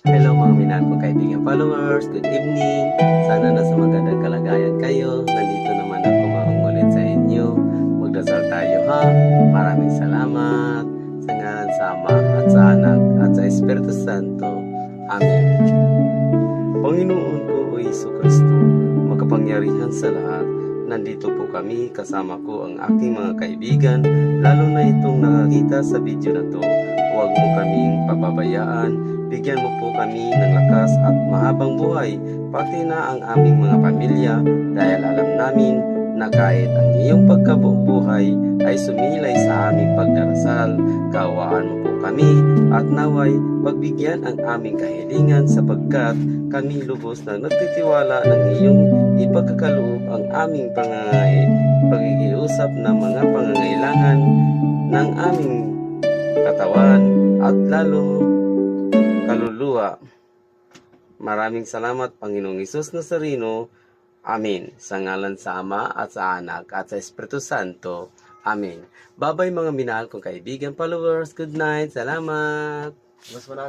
Hello mga minahal kong kaibigan followers, good evening. Sana nasa magandang kalagayan kayo. Nandito naman ako maungulit sa inyo. Magdasal tayo ha. Maraming salamat sa ngalan sa Ama at sa Anak at sa Espiritu Santo. Amen. Panginoon ko o Hesus Kristo, makapangyarihan sa lahat, nandito po kami, kasama ko ang aking mga kaibigan, lalo na itong nakakita sa video na to. Huwag mo kaming pababayaan, bigyan mo po kami ng lakas at mahabang buhay, pati na ang aming mga pamilya, dahil alam namin na kahit ang iyong pagkabuhay ay sumilay sa aming pagdarasal. Kaawaan mo po kami at naway pagbigyan ang aming kahilingan, sapagkat kami lubos na nagtitiwala ng iyong ipagkakaloob ang aming pagigiusap ng mga pangangailangan ng aming katawan at lalo kaluluwa. Maraming salamat, Panginoong Hesus Nazareno. Amen. Sa ngalan sa Ama at sa Anak at sa Espiritu Santo. Amen. Babay mga minahal kong kaibigan followers. Good night. Salamat. Mas wala